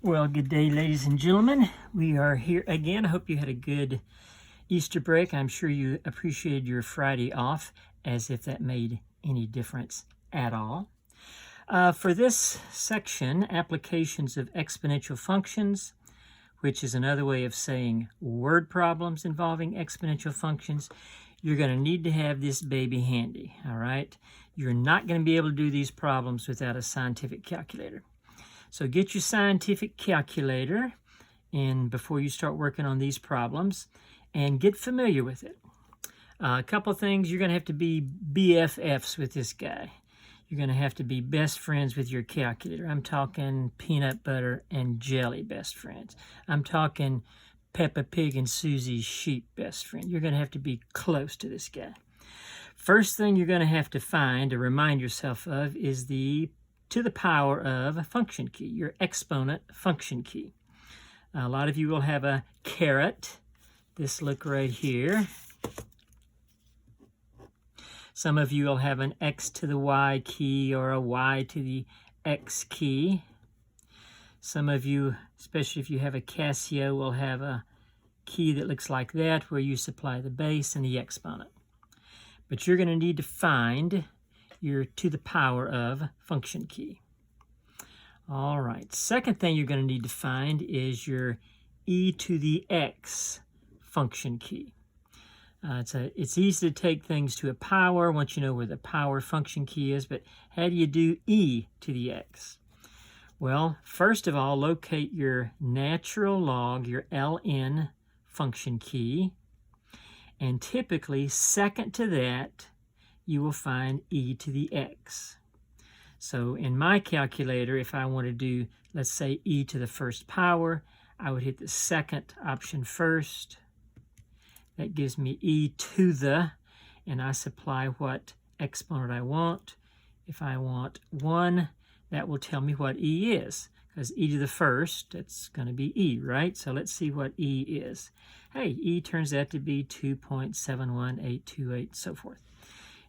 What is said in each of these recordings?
Well, good day, ladies and gentlemen. We are here again. I hope you had a good Easter break. I'm sure you appreciated your Friday off, as if that made any difference at all. For this section, applications of exponential functions, which is another way of saying word problems involving exponential functions, you're going to need to have this baby handy, all right? You're not going to be able to do these problems without a scientific calculator. So get your scientific calculator before you start working on these problems and get familiar with it. A couple of things, you're going to have to be BFFs with this guy. You're going to have to be best friends with your calculator. I'm talking peanut butter and jelly best friends. I'm talking Peppa Pig and Susie's sheep best friend. You're going to have to be close to this guy. First thing you're going to have to find to remind yourself of is the to the power of a function key, your exponent function key. A lot of you will have a caret. This look right here. Some of you will have an x to the y key or a y to the x key. Some of you, especially if you have a Casio, will have a key that looks like that where you supply the base and the exponent. But you're going to need to find your to the power of function key. All right, second thing you're going to need to find is your e to the x function key. It's easy to take things to a power once you know where the power function key is, but how do you do e to the x? Well, first of all, locate your natural log, your ln function key, and typically second to that, you will find e to the x. So in my calculator, if I want to do, let's say, e to the first power, I would hit the second option first. That gives me e to the, and I supply what exponent I want. If I want 1, that will tell me what e is, because e to the first, that's going to be e, right? So let's see what e is. Hey, e turns out to be 2.71828, so forth.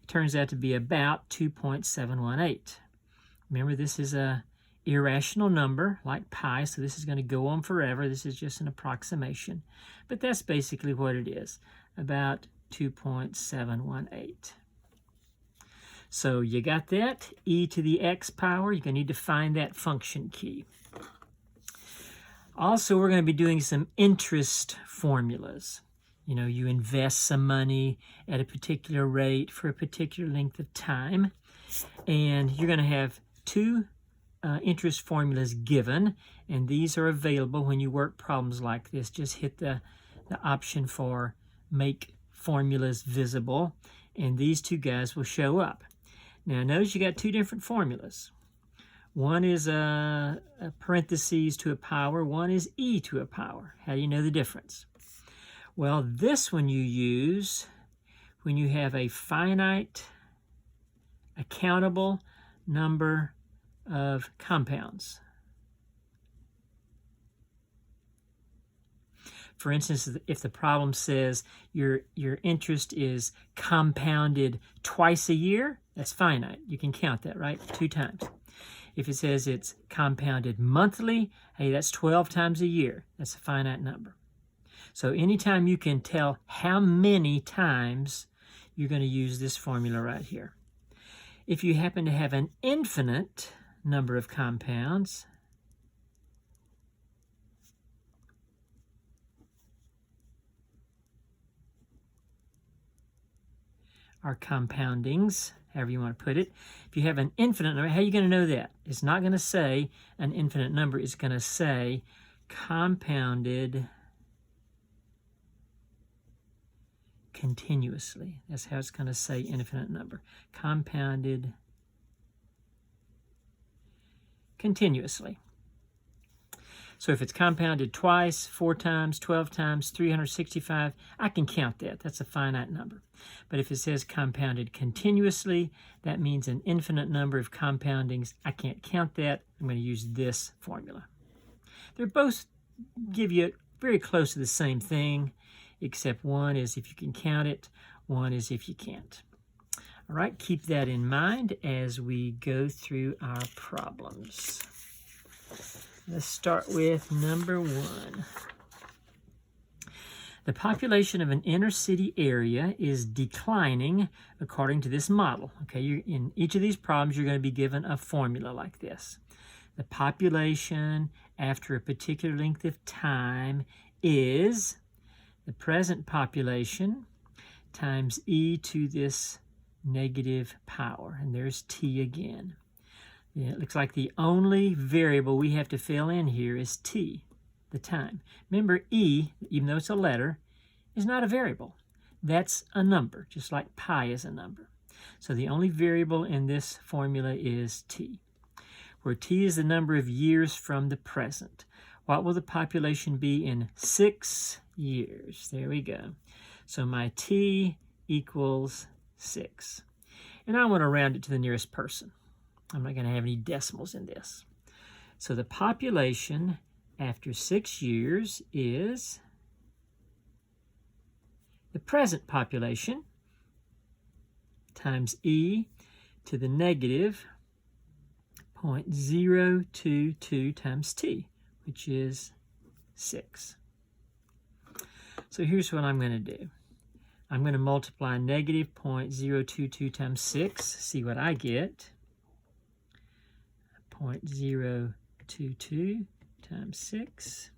Turns out to be about 2.718. Remember, this is a irrational number like pi, so this is going to go on forever. This is just an approximation, but that's basically what it is, about 2.718. So you got that, e to the x power. You're going to need to find that function key. Also, we're going to be doing some interest formulas. You know, you invest some money at a particular rate for a particular length of time, and you're going to have two interest formulas given, and these are available when you work problems like this. Just hit the option for make formulas visible, and these two guys will show up. Now, notice you got two different formulas. One is a parentheses to a power, one is e to a power. How do you know the difference? Well, this one you use when you have a finite, accountable number of compounds. For instance, if the problem says your interest is compounded twice a year, that's finite. You can count that, right? 2 times. If it says it's compounded monthly, hey, that's 12 times a year. That's a finite number. So anytime you can tell how many times, you're going to use this formula right here. If you happen to have an infinite number of compounds, or compoundings, however you want to put it. If you have an infinite number, how are you going to know that? It's not going to say an infinite number. It's going to say compounded continuously. That's how it's going to say infinite number. Compounded continuously. So if it's compounded twice, 4 times, 12 times, 365, I can count that. That's a finite number. But if it says compounded continuously, that means an infinite number of compoundings. I can't count that. I'm going to use this formula. They're both give you very close to the same thing, except one is if you can count it, one is if you can't. All right, keep that in mind as we go through our problems. Let's start with number 1. The population of an inner city area is declining according to this model. Okay, in each of these problems, you're going to be given a formula like this. The population after a particular length of time is the present population times e to this negative power. And there's t again. Yeah, it looks like the only variable we have to fill in here is t, the time. Remember, e, even though it's a letter, is not a variable. That's a number, just like pi is a number. So the only variable in this formula is t, where t is the number of years from the present. What will the population be in 6 years? There we go. So my t equals 6. And I want to round it to the nearest person. I'm not going to have any decimals in this. So the population after 6 years is the present population times e to the negative 0.022 times t, which is 6. So here's what I'm going to do. I'm going to multiply negative 0.022 times 6, see what I get. 0.022 times 6,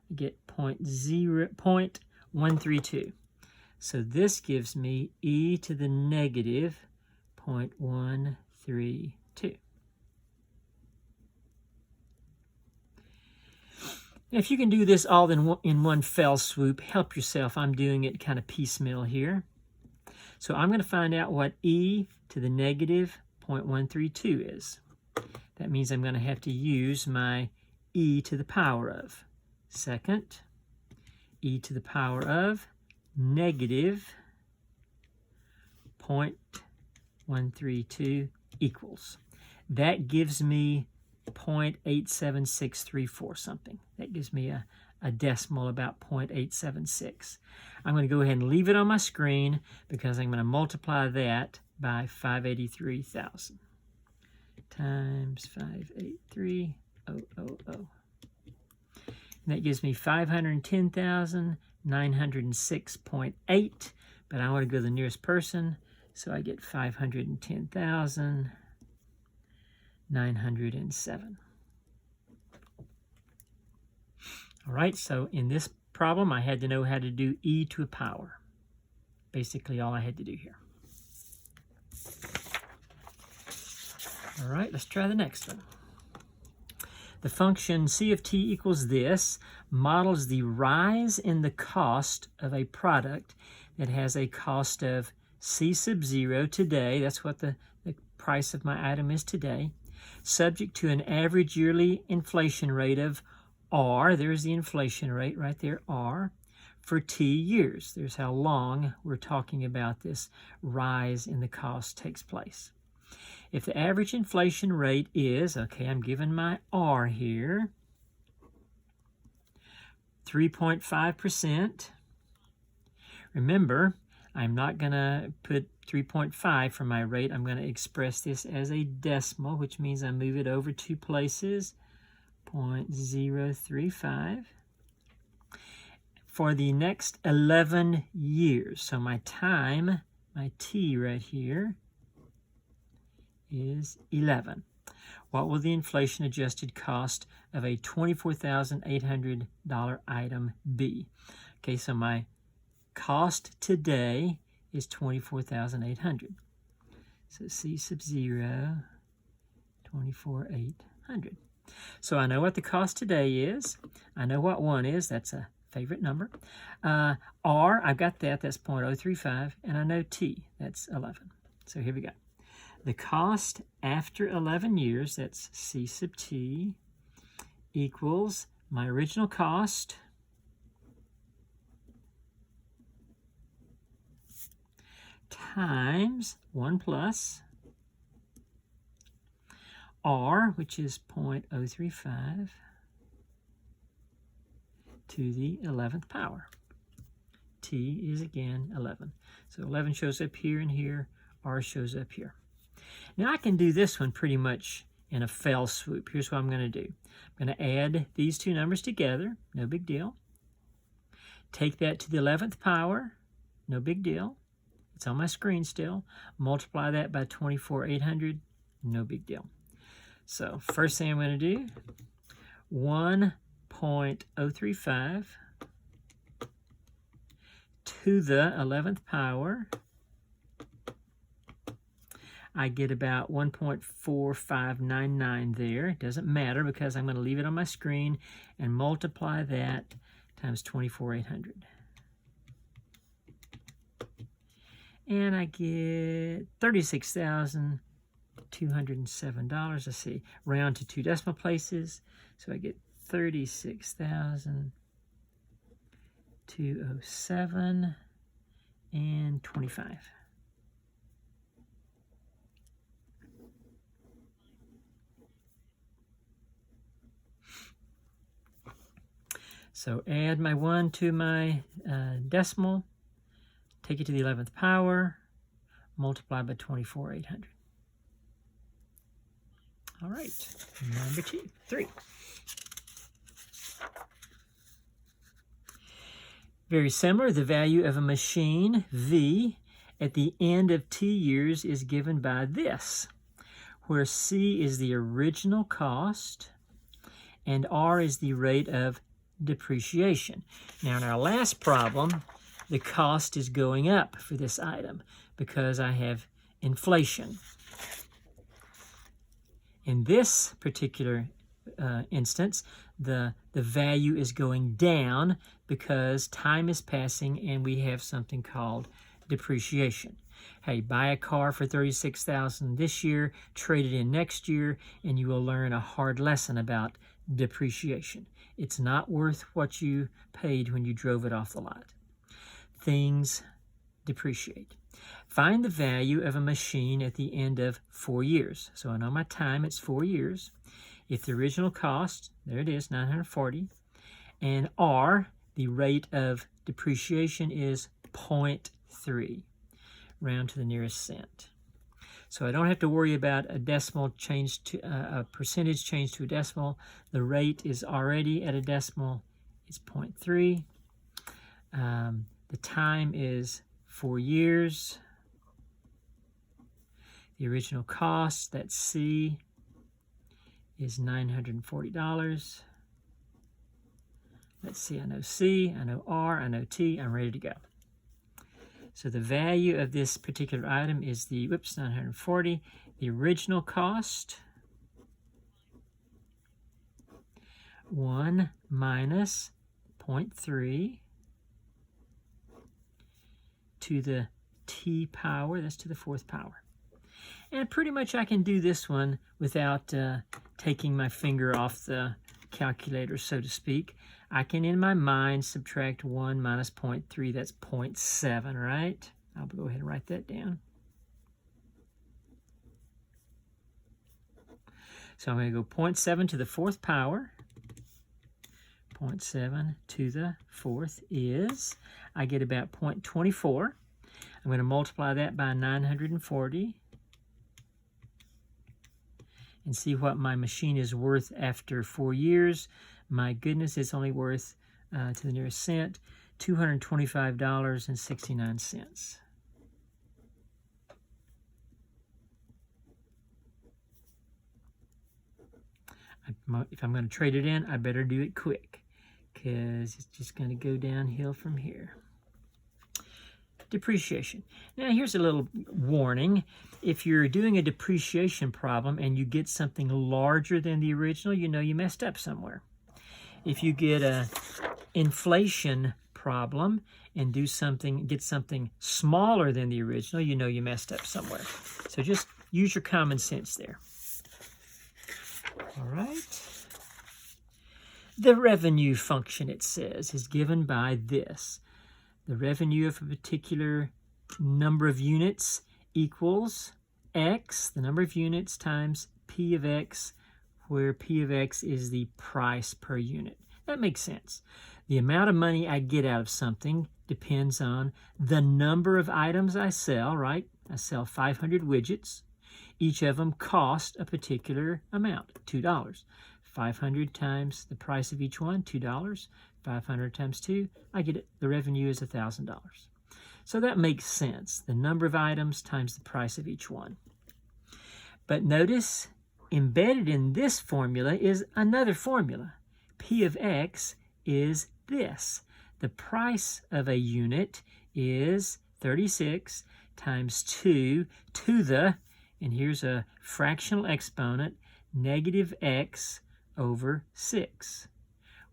I get 0.132. So this gives me e to the negative 0.132. Now, if you can do this all in one fell swoop, help yourself. I'm doing it kind of piecemeal here. So I'm going to find out what e to the negative 0.132 is. That means I'm going to have to use my e to the power of. Second, e to the power of negative 0.132 equals. That gives me 0.87634 something. That gives me a decimal about 0.876. I'm going to go ahead and leave it on my screen because I'm going to multiply that by 583,000 times 583,000. And that gives me 510,906.8, but I want to go to the nearest person, so I get 510,907. All right, so in this problem, I had to know how to do e to a power. Basically all I had to do here. All right, let's try the next one. The function c of t equals this models the rise in the cost of a product that has a cost of c sub 0 today. That's what the price of my item is today, subject to an average yearly inflation rate of r. There's the inflation rate right there, r, for t years. There's how long we're talking about this rise in the cost takes place. If the average inflation rate is, okay, I'm given my R here, 3.5%. Remember, I'm not going to put 3.5 for my rate. I'm going to express this as a decimal, which means I move it over 2 places, 0.035. For the next 11 years. So my time, my t right here, is 11. What will the inflation-adjusted cost of a $24,800 item be? Okay, so my cost today is $24,800. So C sub 0, 24,800. So I know what the cost today is. I know what 1 is. That's a favorite number. R, I've got that. That's 0.035. And I know T. That's 11. So here we go. The cost after 11 years, that's C sub t, equals my original cost times 1 plus R, which is 0.035, to the 11th power. T is again 11. So 11 shows up here and here. R shows up here. Now I can do this one pretty much in a fell swoop. Here's what I'm going to do. I'm going to add these two numbers together, no big deal. Take that to the 11th power, no big deal. It's on my screen still. Multiply that by 24,800, no big deal. So first thing I'm going to do, 1.035 to the 11th power. I get about 1.4599 there. It doesn't matter because I'm going to leave it on my screen and multiply that times 24,800. And I get $36,207. Let's see, round to 2 decimal places. So I get 36,207 and 25. So add my 1 to my decimal, take it to the 11th power, multiply by 24,800. All right, number 3. Very similar, the value of a machine, V, at the end of T years is given by this, where C is the original cost and R is the rate of depreciation. Now in our last problem, the cost is going up for this item because I have inflation. In this particular instance, the value is going down because time is passing and we have something called depreciation. Hey, buy a car for $36,000 this year, trade it in next year, and you will learn a hard lesson about depreciation. It's not worth what you paid when you drove it off the lot. Things depreciate. Find the value of a machine at the end of 4 years. So I know my time, it's 4 years. If the original cost, there it is, $940, and R, the rate of depreciation, is 0.3, round to the nearest cent. So I don't have to worry about a decimal change to a percentage change to a decimal. The rate is already at a decimal. It's 0.3. The time is 4 years. The original cost, that's C, is $940. Let's see, I know C, I know R, I know T, I'm ready to go. So the value of this particular item is the, 940, the original cost, 1 minus 0.3 to the T power, that's to the 4th power. And pretty much I can do this one without taking my finger off the calculator, so to speak. I can, in my mind, subtract 1 minus 0.3, that's 0.7, right? I'll go ahead and write that down. So I'm going to go 0.7 to the 4th power. 0.7 to the 4th is, I get about 0.24. I'm going to multiply that by 940 and see what my machine is worth after 4 years. My goodness, it's only worth, to the nearest cent, $225.69. If I'm going to trade it in, I better do it quick because it's just going to go downhill from here. Depreciation. Now here's a little warning. If you're doing a depreciation problem and you get something larger than the original, you know you messed up somewhere. If you get a inflation problem and get something smaller than the original, you know you messed up somewhere. So just use your common sense there. All right. The revenue function, it says, is given by this. The revenue of a particular number of units equals X, the number of units, times P of X, where P of X is the price per unit. That makes sense. The amount of money I get out of something depends on the number of items I sell, right? I sell 500 widgets. Each of them cost a particular amount, $2. 500 times the price of each one, $2. 500 times 2, I get it. The revenue is $1,000. So that makes sense. The number of items times the price of each one. But notice, embedded in this formula is another formula. P of X is this. The price of a unit is 36 times 2 to the, and here's a fractional exponent, negative x over 6,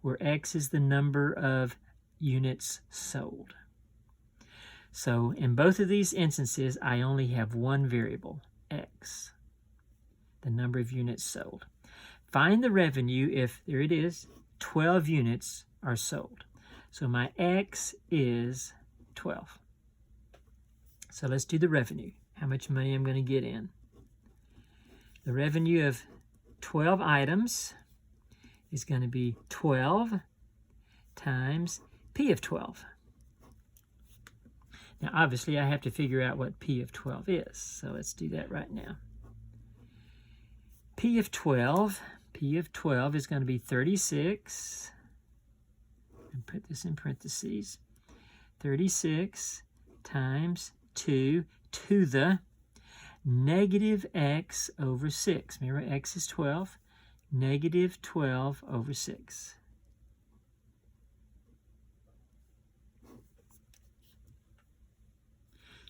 where x is the number of units sold. So in both of these instances, I only have one variable, x, the number of units sold. Find the revenue if, there it is, 12 units are sold. So my x is 12. So let's do the revenue, how much money I'm going to get in. The revenue of 12 items is going to be 12 times P of 12. Now, obviously, I have to figure out what P of 12 is, so let's do that right now. P of 12 is going to be 36, and put this in parentheses, 36 times 2 to the negative x over 6. Remember, x is 12, negative 12 over 6.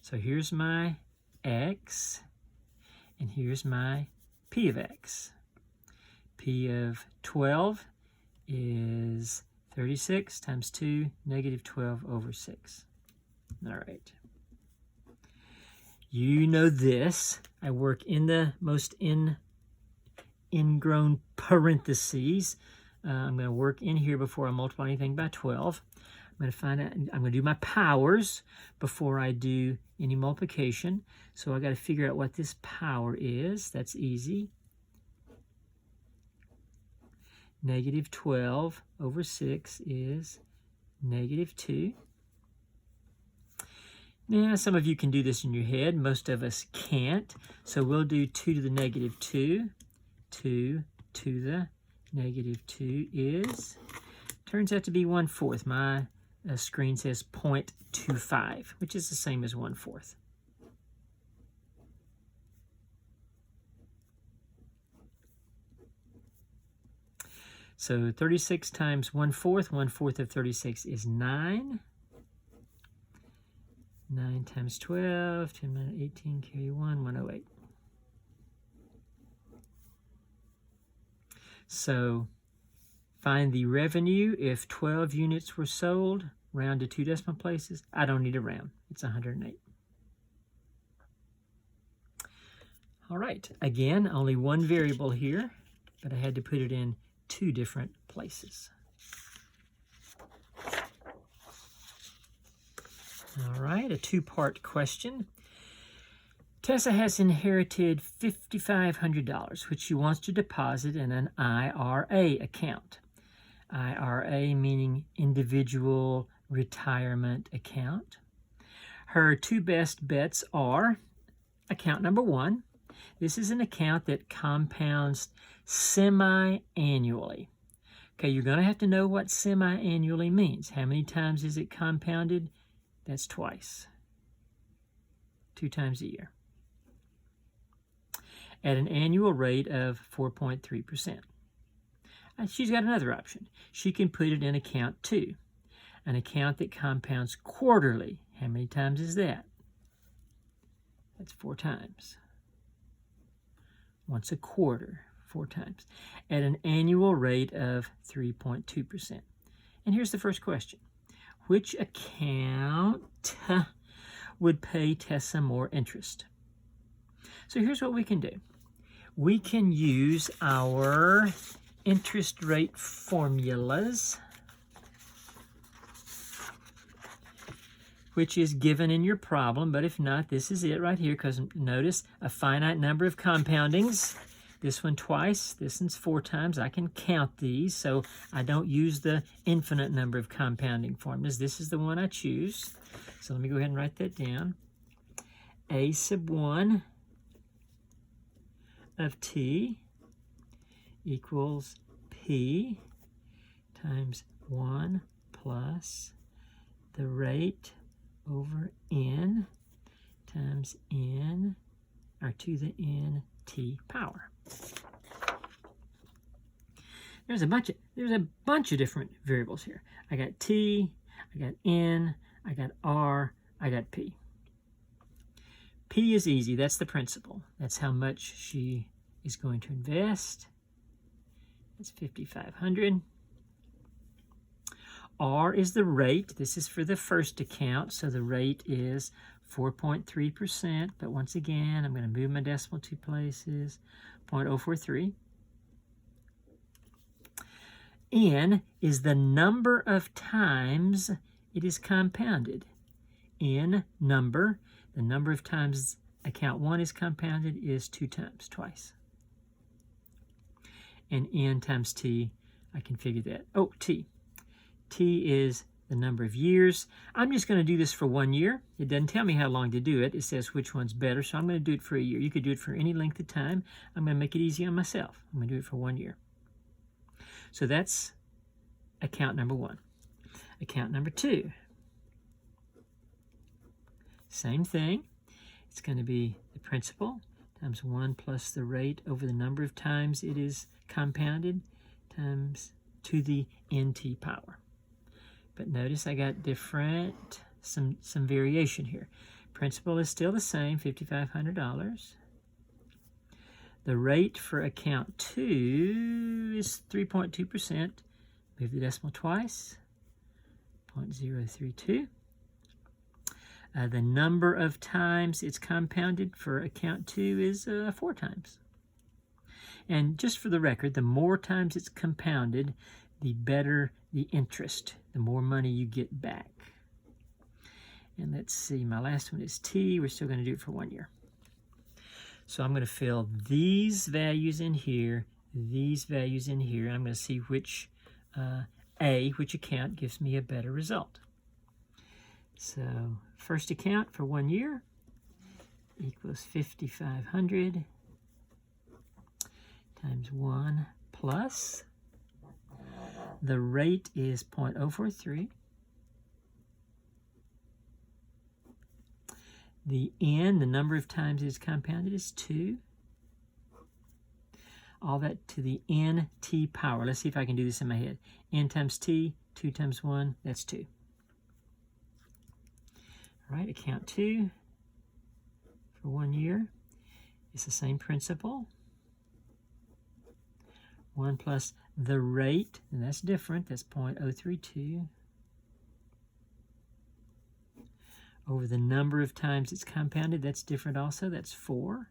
So here's my x, and here's my P of x. P of 12 is 36 times 2, negative 12 over 6. All right. You know this. I work in the most ingrown parentheses. I'm going to work in here before I multiply anything by 12. I'm going to find out, I'm going to do my powers before I do any multiplication. So I got to figure out what this power is. That's easy. Negative 12 over 6 is negative 2. Now, some of you can do this in your head. Most of us can't. So we'll do 2 to the negative 2. 2 to the negative 2 is, turns out to be 1/4. My screen says 0.25, which is the same as 1/4. So 36 times 1/4, 1/4 of 36 is 9. 9 times 12, 10 minus 18, carry 1, 108. So find the revenue if 12 units were sold, round to 2 decimal places. I don't need a round, it's 108. All right, again, only one variable here, but I had to put it in 2 different places. All right, a 2-part question. Tessa has inherited $5,500, which she wants to deposit in an IRA account. IRA meaning individual retirement account. Her 2 best bets are account number 1. This is an account that compounds semi-annually. Okay, you're going to have to know what semi-annually means. How many times is it compounded? That's twice. 2 times a year. At an annual rate of 4.3%. She's got another option. She can put it in account 2, an account that compounds quarterly. How many times is that? That's 4 times. Once a quarter, 4 times. At an annual rate of 3.2%. And here's the first question. Which account would pay Tessa more interest? So here's what we can do. We can use our interest rate formulas, which is given in your problem, but if not, this is it right here, because notice a finite number of compoundings. This one twice, this one's 4 times. I can count these, so I don't use the infinite number of compounding formulas. This is the one I choose. So let me go ahead and write that down. A sub 1 of t equals p times 1 plus the rate over n times n, or to the n t power. There's a bunch of different variables here. I got t, I got n, I got r, I got p. P is easy. That's the principal. That's how much she is going to invest. That's $5,500. R is the rate. This is for the first account, so the rate is 4.3%. But once again, I'm going to move my decimal 2 places, 0.043. N is the number of times it is compounded. N number, the number of times account 1 is compounded is 2 times, twice. And N times T, I can figure that. Oh, T. T is the number of years. I'm just going to do this for 1 year. It doesn't tell me how long to do it. It says which one's better, so I'm going to do it for a year. You could do it for any length of time. I'm going to make it easy on myself. I'm going to do it for 1 year. So that's account number 1. Account number 2. Same thing. It's going to be the principal times 1 plus the rate over the number of times it is compounded times to the nt power. But notice I got different, some variation here. Principal is still the same, $5,500. The rate for account 2 is 3.2%. Move the decimal twice, 0.032. The number of times it's compounded for account 2 is 4 times. And just for the record, the more times it's compounded, the better the interest, the more money you get back. And let's see, my last one is T. We're still going to do it for 1 year. So I'm going to fill these values in here, these values in here. I'm going to see which which account gives me a better result. So first account for 1 year equals 5,500 times 1 plus the rate is 0.043. The n, the number of times it is compounded, is 2. All that to the nt power. Let's see if I can do this in my head. N times t, 2 times 1, that's 2. All right, account 2 for 1 year. It's the same principle. 1 plus the rate, and that's different. That's 0.032. Over the number of times it's compounded, that's different also. That's 4.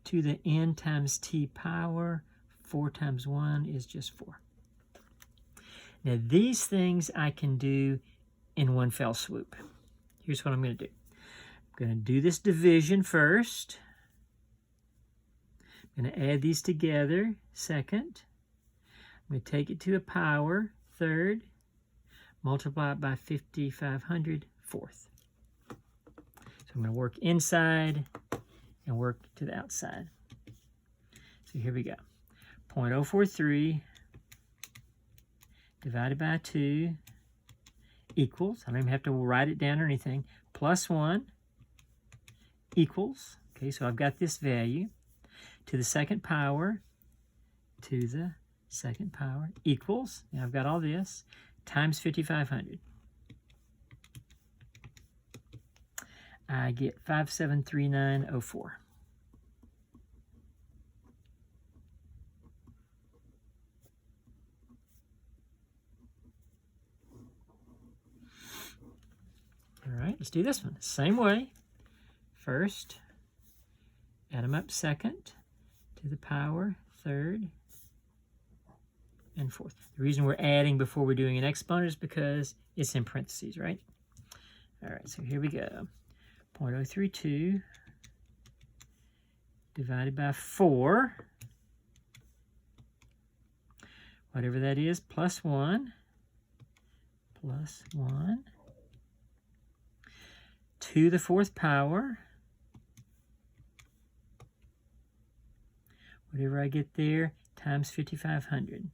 To the n times t power, 4 times 1 is just 4. Now these things I can do in one fell swoop. Here's what I'm going to do. I'm going to do this division first. I'm going to add these together, second. I'm going to take it to the power, third. Multiply it by 5,500, fourth. So I'm going to work inside and work to the outside. So here we go. 0.043 divided by 2 equals, I don't even have to write it down or anything, plus 1 equals, okay, so I've got this value, to the second power, equals, now I've got all this, times 5,500. I get 573904. All right, let's do this one. Same way. First, add them up second, to the power, third, and fourth. The reason we're adding before we're doing an exponent is because it's in parentheses, right? All right, so here we go. 0.032 divided by 4, whatever that is, plus 1, to the fourth power, whatever I get there, times 5,500.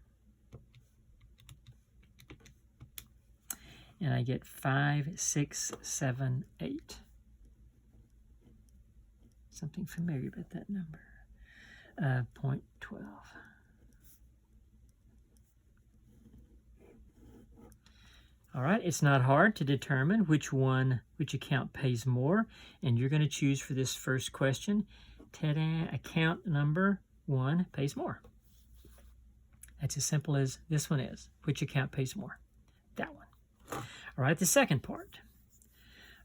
And I get 5678. Something familiar about that number. 0.12. All right, it's not hard to determine which account pays more, and you're going to choose for this first question. Ta-da! Account number 1 pays more. That's as simple as this one is. Which account pays more? That one. All right, the second part.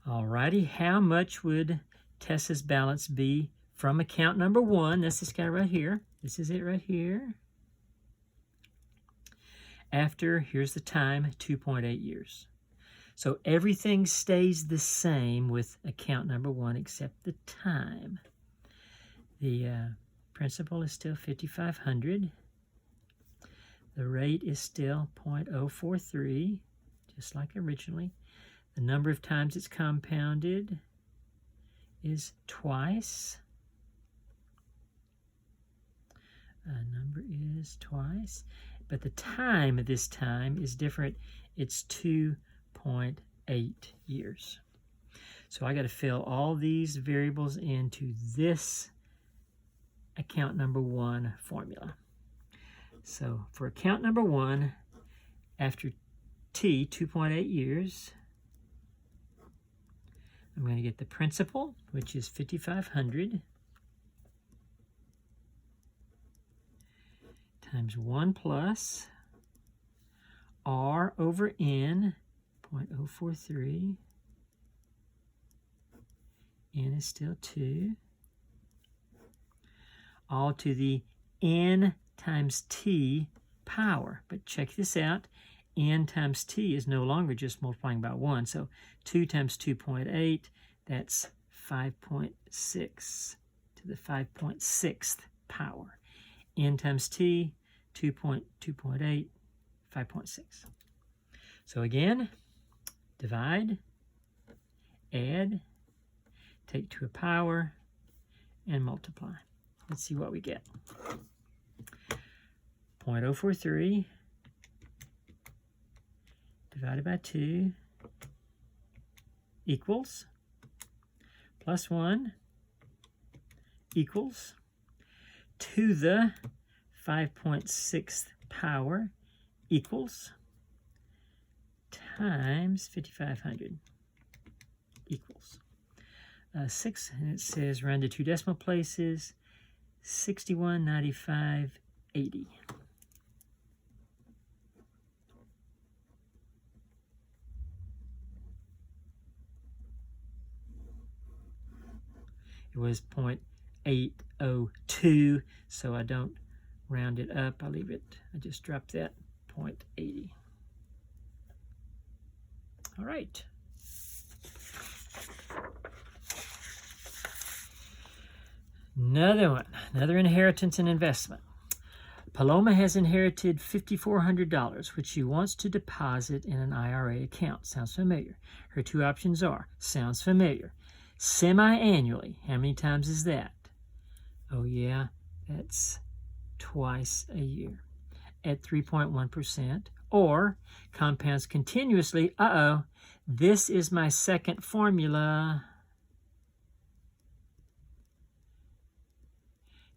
All righty, how much would Tessa's balance be from account number 1? That's this guy right here. This is it right here. After, here's the time, 2.8 years. So everything stays the same with account number 1 except the time. The principal is still 5,500. The rate is still 0.043, just like originally. The number of times it's compounded is twice. Number is twice. But the time this time is different. It's 2.8 years. So I got to fill all these variables into this account number 1 formula. So for account number 1, after T, 2.8 years, I'm going to get the principal, which is 5,500, times 1 plus R over N, 0.043. N is still 2. All to the N times T power. But check this out. N times T is no longer just multiplying by 1. So 2 times 2.8, that's 5.6 to the 5.6th power. N times T, 2.8, 5.6. So again, divide, add, take to a power, and multiply. Let's see what we get. 0.043 divided by 2 equals plus 1 equals to the 5.6th power equals times 5,500 equals 6, and it says round to 2 decimal places, 6195.80. It was 0.802, so I don't round it up. I leave it, I just drop that 0.80. All right. Another one, another inheritance and investment. Paloma has inherited $5,400, which she wants to deposit in an IRA account. Sounds familiar. Her two options are, sounds familiar, semi-annually. How many times is that? Oh yeah, that's twice a year at 3.1%, or compounds continuously. Uh-oh, this is my second formula,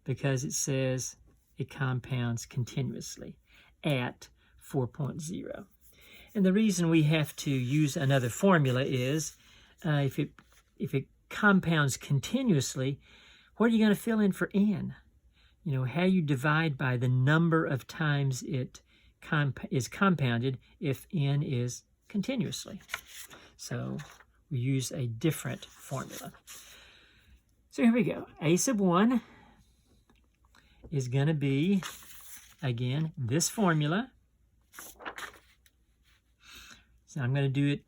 because it says it compounds continuously at 4.0. And the reason we have to use another formula is if it compounds continuously, what are you going to fill in for n? You know, how you divide by the number of times it is compounded if n is continuously. So we use a different formula. So here we go. A sub 1 is going to be, again, this formula. So I'm going to do it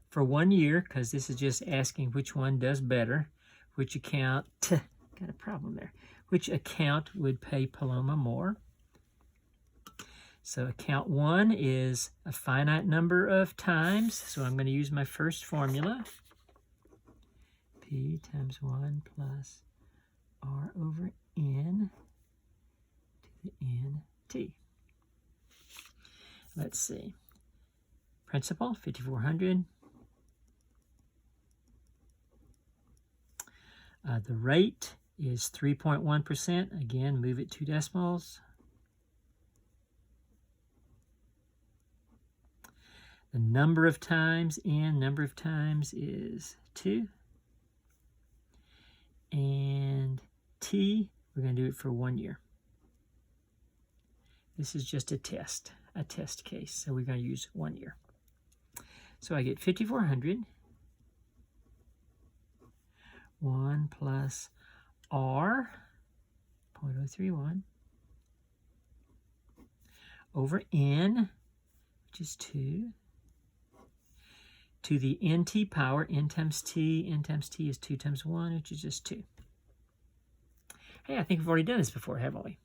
for 1 year, because this is just asking which one does better, which account, got a problem there, which account would pay Paloma more. So account 1 is a finite number of times, so I'm going to use my first formula. P times 1 plus R over N the NT. Let's see. Principal, 5,400. The rate is 3.1%. Again, move it 2 decimals. The number of times is 2. And T, we're going to do it for 1 year. This is just a test case. So we're going to use 1 year. So I get 5,400. 1 plus R, 0.031, over N, which is 2, to the NT power, N times T is 2 times 1, which is just 2. Hey, I think we've already done this before, haven't we?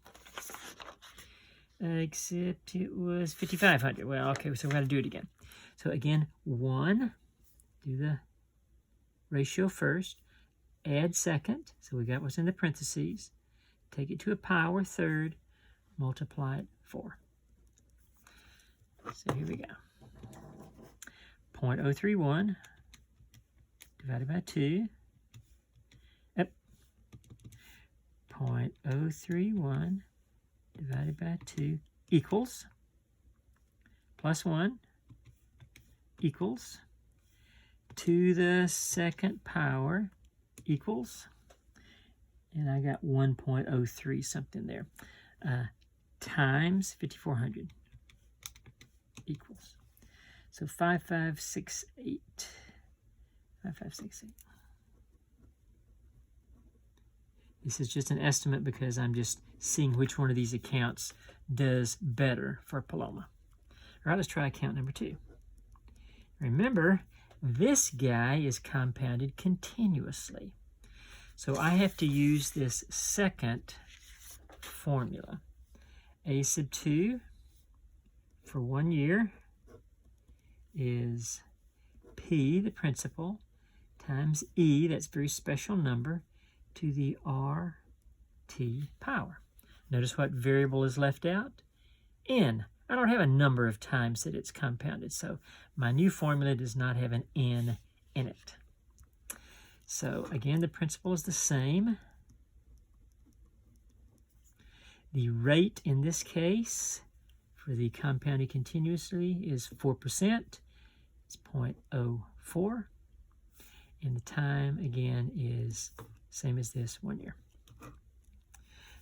Except it was 5,500. Well, okay, so we're going to do it again. So again, 1, do the ratio first, add second, so we got what's in the parentheses, take it to a power third, multiply it 4. So here we go. 0.031 divided by 2. Yep. 0.031 divided by 2 equals, plus 1 equals, to the second power equals, and I got 1.03 something there, times 5,400 equals. So 5568. 5568. This is just an estimate because I'm just seeing which one of these accounts does better for Paloma. All right, let's try account number 2. Remember, this guy is compounded continuously. So I have to use this second formula. A sub 2 for 1 year is P, the principal, times E, that's a very special number, to the RT power. Notice what variable is left out? N. I don't have a number of times that it's compounded, so my new formula does not have an N in it. So again, the principal is the same. The rate in this case for the compounded continuously is 4%. It's 0.04. And the time, again, is same as this, 1 year.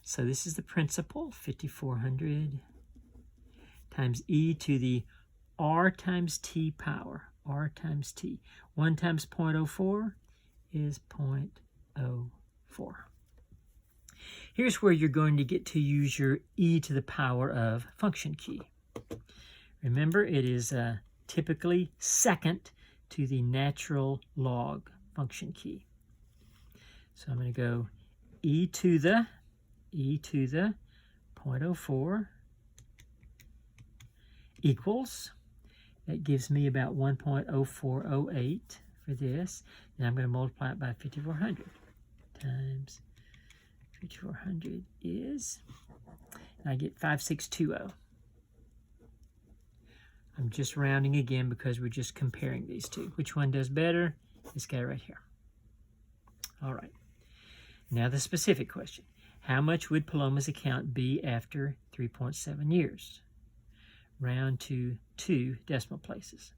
So this is the principal, 5,400 times e to the r times t power, r times t. 1 times 0.04 is 0.04. Here's where you're going to get to use your e to the power of function key. Remember, it is typically second to the natural log function key. So I'm going to go e to the 0.04 equals, that gives me about 1.0408 for this, and I'm going to multiply it by 5,400 times 5,400 is, and I get 5620. I'm just rounding again because we're just comparing these two. Which one does better? This guy right here. All right. Now the specific question. How much would Paloma's account be after 3.7 years? Round to 2 decimal places.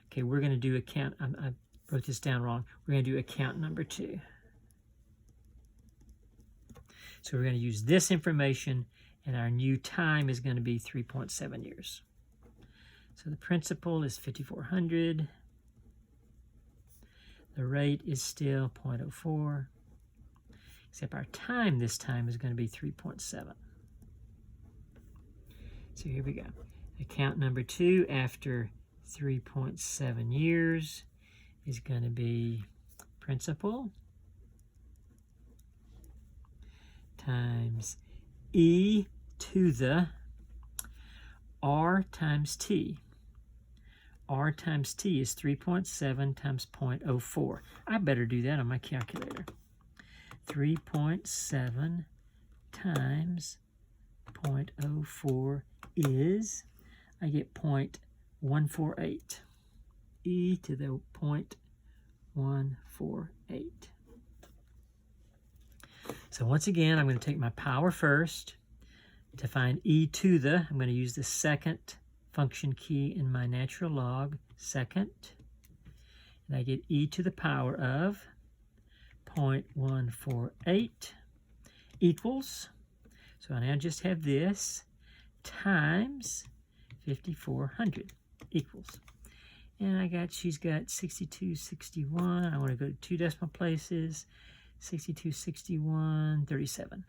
Okay, we're going to do account, I wrote this down wrong. We're going to do account number 2. So we're going to use this information, and our new time is going to be 3.7 years. So the principal is 5,400. The rate is still 0.04, except our time this time is going to be 3.7. So here we go. Account number 2 after 3.7 years is going to be principal times e to the r times t. R times t is 3.7 times 0.04. I better do that on my calculator. 3.7 times 0.04 is, I get 0.148. E to the 0.148. So once again, I'm going to take my power first. To find e to the, I'm going to use the second function key in my natural log, second. And I get e to the power of 0.148 equals, so I now just have this, times 5,400 equals. And she's got 6261. I want to go to 2 decimal places, 6261.37.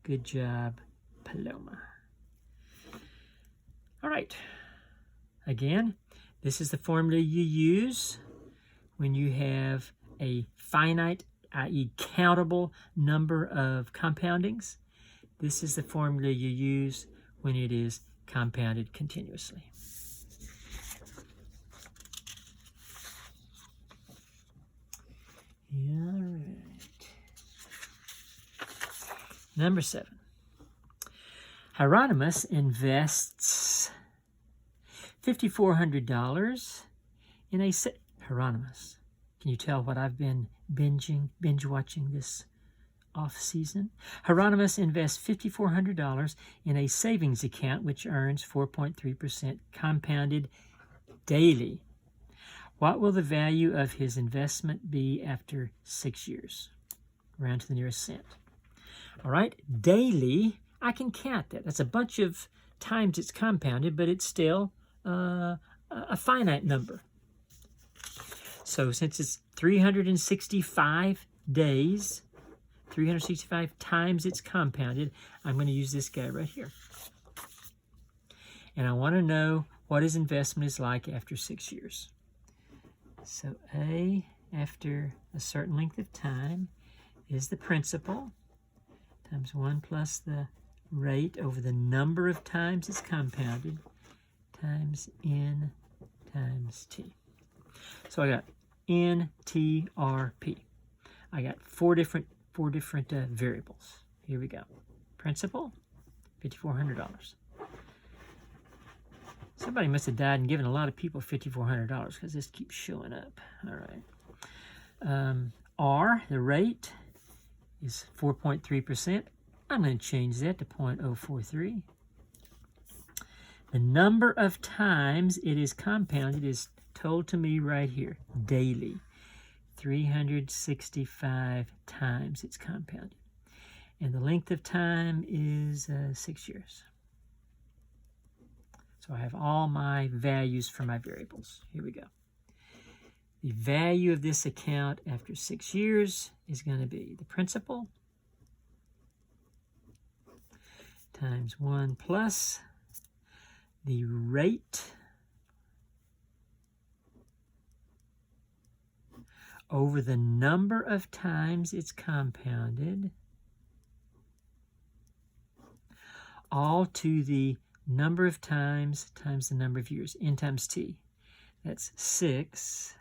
Good job, Paloma. All right. Again, this is the formula you use when you have a finite, i.e. countable number of compoundings. This is the formula you use when it is compounded continuously. All right. Number 7. Hieronymus invests $5,400 in a Hieronymus. Can you tell what I've been binge watching this off season? Hieronymus invests $5,400 in a savings account which earns 4.3% compounded daily. What will the value of his investment be after 6 years? Round to the nearest cent. All right, daily, I can count that. That's a bunch of times it's compounded, but it's still a finite number. So since it's 365 days, 365 times it's compounded, I'm going to use this guy right here. And I want to know what his investment is like after 6 years. So A, after a certain length of time, is the principal, times 1 plus the rate over the number of times it's compounded, times N times T. So I got N, T, R, P. I got four different variables. Here we go. Principal, $5,400. Somebody must have died and given a lot of people $5,400 because this keeps showing up. All right. R, the rate, is 4.3%. I'm going to change that to 0.043. The number of times it is compounded is told to me right here, daily. 365 times it's compounded. And the length of time is 6 years. So I have all my values for my variables. Here we go. The value of this account after 6 years is going to be the principal times 1 plus the rate over the number of times it's compounded, all to the number of times the number of years, N times T. That's 6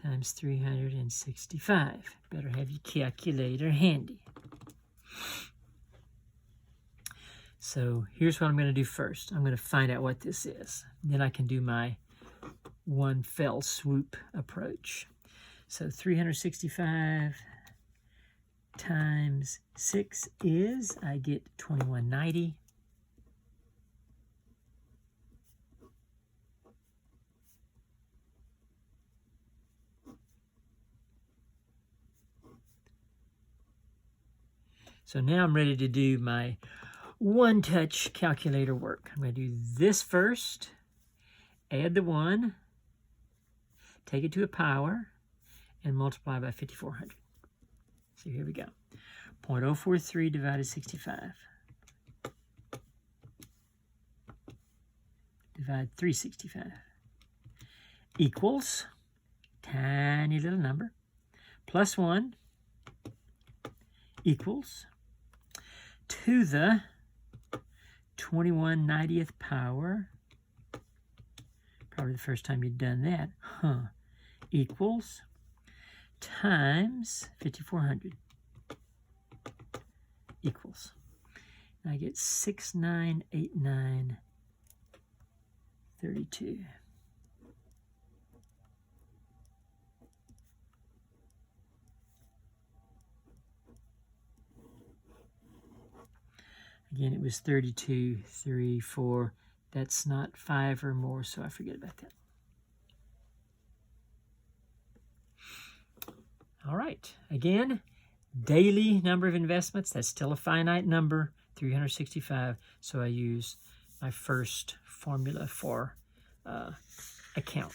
times 365. Better have your calculator handy. So here's what I'm going to do first. I'm going to find out what this is. Then I can do my one fell swoop approach. So 365 times 6 is, I get 2190. So now I'm ready to do my one-touch calculator work. I'm going to do this first, add the 1, take it to a power, and multiply by 5,400. So here we go. 0.043 divided 65. Divide 365. Equals, tiny little number, plus 1 equals to the 21/90th power, probably the first time you've done that, equals times 5,400 equals. And I get 698932. Again, it was 32, 3, 4. That's not 5 or more, so I forget about that. All right. Again, daily number of investments. That's still a finite number, 365. So I use my first formula for account.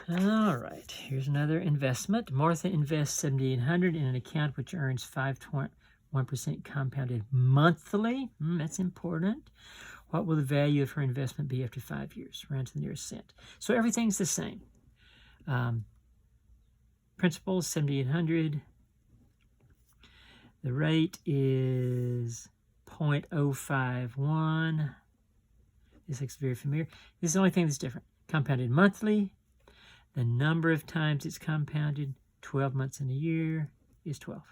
All right, here's another investment. Martha invests $7,800 in an account which earns 5.1% compounded monthly. That's important. What will the value of her investment be after 5 years? Round to the nearest cent. So everything's the same. Principal is $7,800. The rate is 0.051. This looks very familiar. This is the only thing that's different. Compounded monthly. The number of times it's compounded, 12 months in a year, is 12.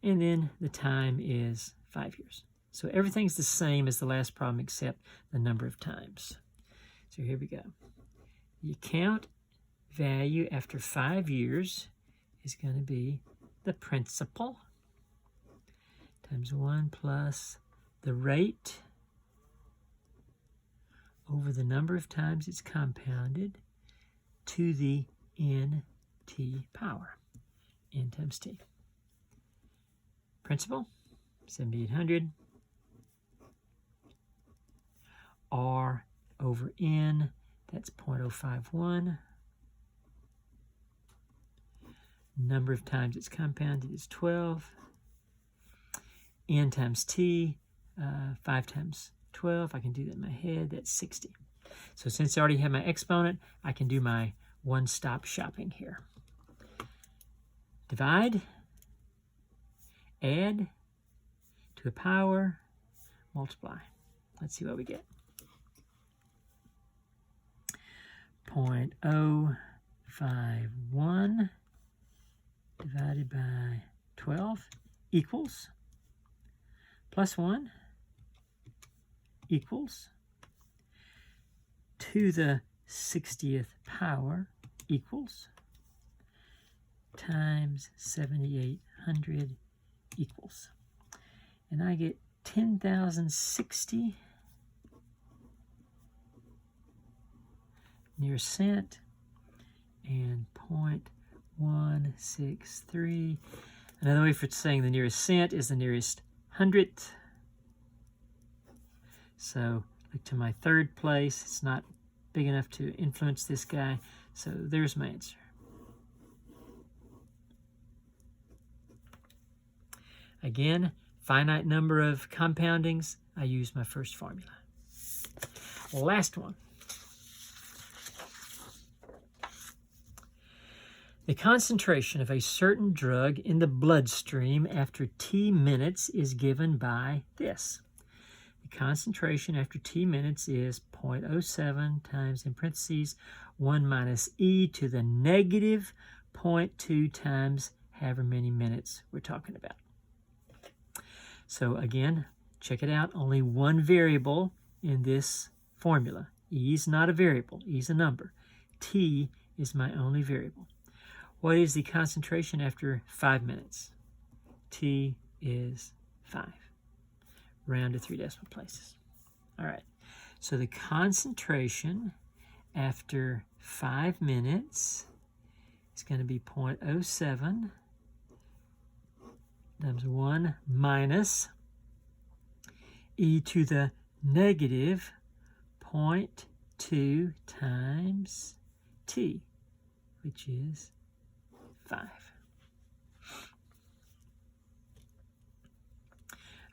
And then the time is 5 years. So everything's the same as the last problem except the number of times. So here we go. The account value after 5 years is going to be the principal times 1 plus the rate over the number of times it's compounded to the nt power, n times t. Principal, 7,800. R over n, that's 0.051. Number of times it's compounded is 12. N times t, 5 times 12. I can do that in my head. That's 60. So since I already have my exponent, I can do my one-stop shopping here. Divide, add to a power, multiply. Let's see what we get. 0.051 divided by 12 equals plus 1 equals to the 60th power equals times 7,800 equals. And I get 10,060 near cent and 0.163. Another way for saying the nearest cent is the nearest hundredth. So look to my third place. It's not big enough to influence this guy. So there's my answer. Again, finite number of compoundings. I use my first formula. Last one. The concentration of a certain drug in the bloodstream after T minutes is given by this. The concentration after T minutes is 0.07 times, in parentheses, 1 minus e to the negative 0.2 times however many minutes we're talking about. So again, check it out. Only one variable in this formula. E is not a variable. E is a number. T is my only variable. What is the concentration after 5 minutes? T is 5. Round to 3 decimal places. All right. So the concentration after 5 minutes is going to be 0.07 times 1 minus e to the negative 0.2 times t, which is 5.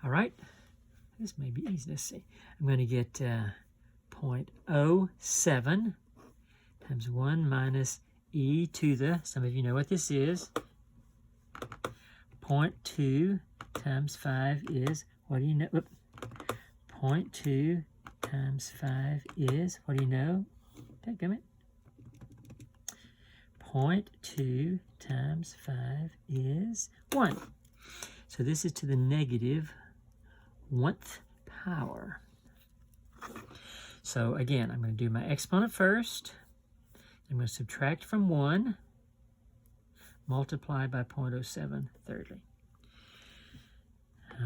All right, this may be easy. Let's see. I'm going to get 0.07 times 1 minus e to the, some of you know what this is, 0.2 times 5 is, what do you know? 0.2 times 5 is, what do you know? Dadgummit. 0.2 times 5 is 1. So this is to the negative 1th power. So again, I'm going to do my exponent first. I'm going to subtract from 1, multiply by 0.07 thirdly.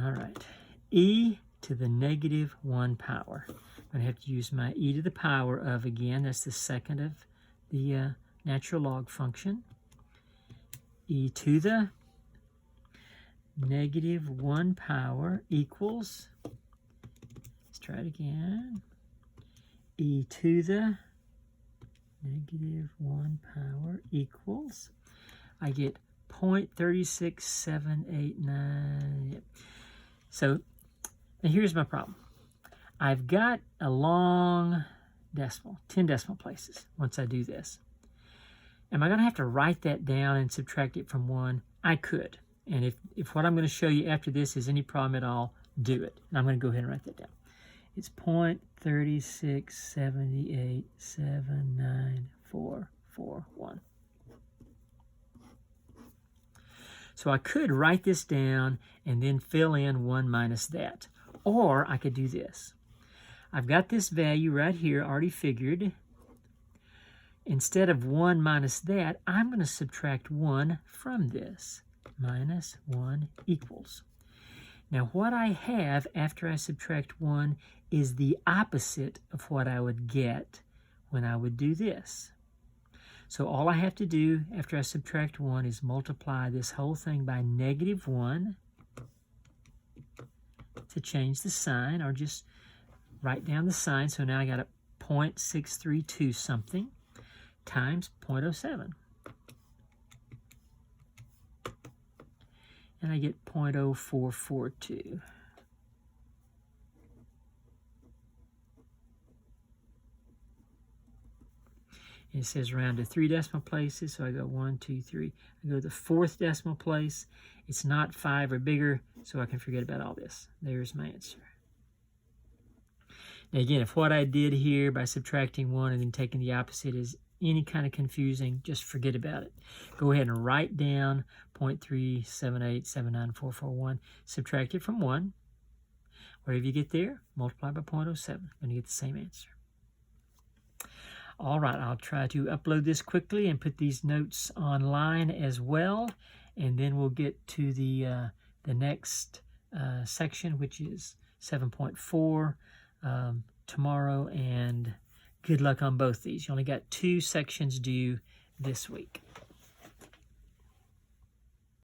All right, e to the negative 1 power. I'm going to have to use my e to the power of, again, that's the second of the natural log function. E to the negative 1 power equals, let's try it again, e to the negative 1 power equals, I get 0.36789. So now here's my problem. I've got a long decimal, 10 decimal places once I do this. Am I going to have to write that down and subtract it from 1? I could. And if what I'm going to show you after this is any problem at all, do it. And I'm going to go ahead and write that down. It's 0.367879441. So I could write this down and then fill in 1 minus that. Or I could do this. I've got this value right here already figured. Instead of 1 minus that, I'm going to subtract 1 from this. Minus 1 equals. Now what I have after I subtract 1 is the opposite of what I would get when I would do this. So all I have to do after I subtract 1 is multiply this whole thing by negative 1 to change the sign, or just write down the sign. So now I got a 0.632 something times 0.07. And I get 0.0442. It says round to 3 decimal places, so I go 1, 2, 3. I go to the 4th decimal place. It's not 5 or bigger, so I can forget about all this. There's my answer. Now again, if what I did here by subtracting 1 and then taking the opposite is any kind of confusing, just forget about it. Go ahead and write down 0.378799441. Subtract it from 1. Whatever you get there, multiply by 0.07. Going to get the same answer. All right, I'll try to upload this quickly and put these notes online as well, and then we'll get to the next section, which is 7.4 tomorrow, and good luck on both these. You only got 2 sections due this week.